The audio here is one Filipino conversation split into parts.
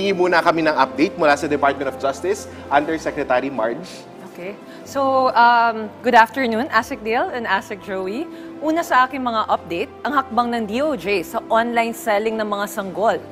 Hingi muna kami ng update mula sa Department of Justice, Undersecretary Marge. Okay. So, good afternoon, ASEC Dale and ASEC Joey. Una sa aking mga update, ang hakbang ng DOJ sa online selling ng mga sanggol.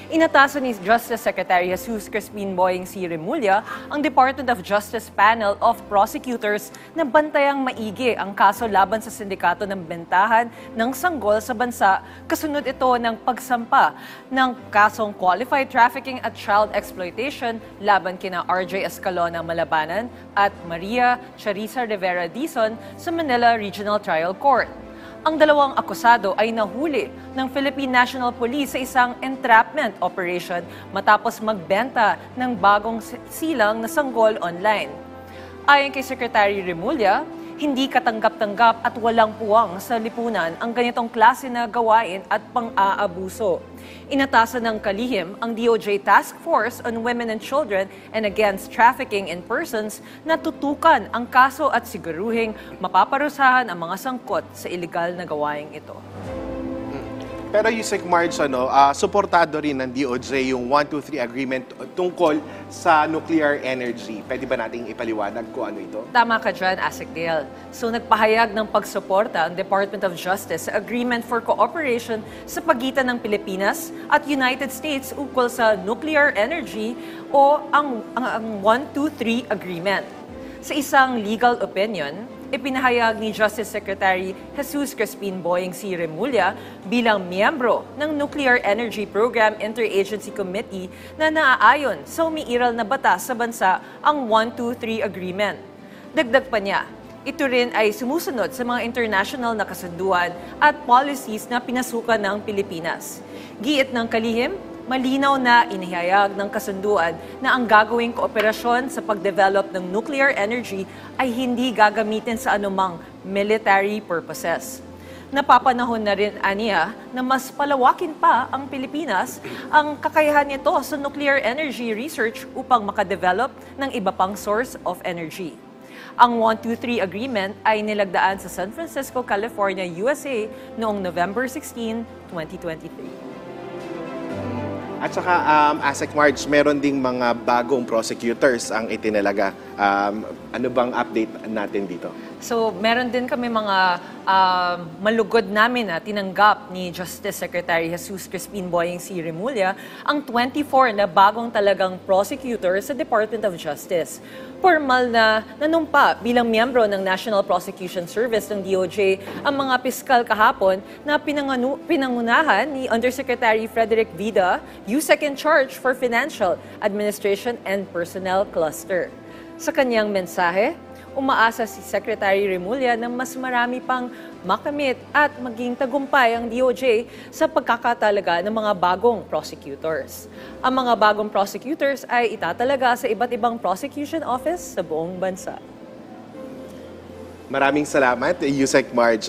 Inatasan ni Justice Secretary Jesus Crispin Boying C. Remulla ang Department of Justice Panel of Prosecutors na bantayang maigi ang kaso laban sa sindikato ng bentahan ng sanggol sa bansa. Kasunod ito ng pagsampa ng kasong qualified trafficking at child exploitation laban kina RJ Escalona Malabanan at Maria Charissa Rivera Dizon sa Manila Regional Trial Court. Ang dalawang akusado ay nahuli ng Philippine National Police sa isang entrapment operation matapos magbenta ng bagong silang na sanggol online. Ayon kay Secretary Remulla, hindi katanggap-tanggap at walang puwang sa lipunan ang ganitong klase na gawain at pang-aabuso. Inatasan ng kalihim ang DOJ Task Force on Women and Children and Against Trafficking in Persons na tutukan ang kaso at siguruhing mapaparusahan ang mga sangkot sa iligal na gawaing ito. Pero Yusek Marge, suportado rin ng DOJ yung 123 agreement tungkol sa nuclear energy. Pwede ba nating ipaliwanag kung ano ito? Tama ka dyan, ASEC Dale. So nagpahayag ng pagsuporta ang Department of Justice sa Agreement for Cooperation sa pagitan ng Pilipinas at United States ukol sa nuclear energy o ang 123 Agreement. Sa isang legal opinion, ipinahayag ni Justice Secretary Jesus Crispin Boying C. Remulla bilang miyembro ng Nuclear Energy Program Interagency Committee na naaayon sa umiiral na batas sa bansa ang 123 Agreement. Dagdag pa niya, ito rin ay sumusunod sa mga international na kasunduan at policies na pinasukan ng Pilipinas. Giit ng kalihim, malinaw na inihayag ng kasunduan na ang gagawing kooperasyon sa pagdevelop ng nuclear energy ay hindi gagamitin sa anumang military purposes. Napapanahon na rin aniya na mas palawakin pa ang Pilipinas ang kakayahan nito sa nuclear energy research upang makadevelop ng iba pang source of energy. Ang 123 Agreement ay nilagdaan sa San Francisco, California, USA noong November 16, 2023. At saka, ASEC Marge, meron ding mga bagong prosecutors ang itinalaga. Ano bang update natin dito? So, meron din kami mga malugod namin na tinanggap ni Justice Secretary Jesus Crispin Boying C. Remulla ang 24 na bagong talagang prosecutor sa Department of Justice. Formal na nanumpa bilang miyembro ng National Prosecution Service ng DOJ ang mga piskal kahapon na pinangunahan ni Undersecretary Frederick Vida, USEC in charge for Financial Administration and Personnel Cluster. Sa kanyang mensahe, umaasa si Secretary Remulla na mas marami pang makamit at maging tagumpay ang DOJ sa pagkakatalaga ng mga bagong prosecutors. Ang mga bagong prosecutors ay itatalaga sa iba't ibang prosecution office sa buong bansa. Maraming salamat, Yusek Marge.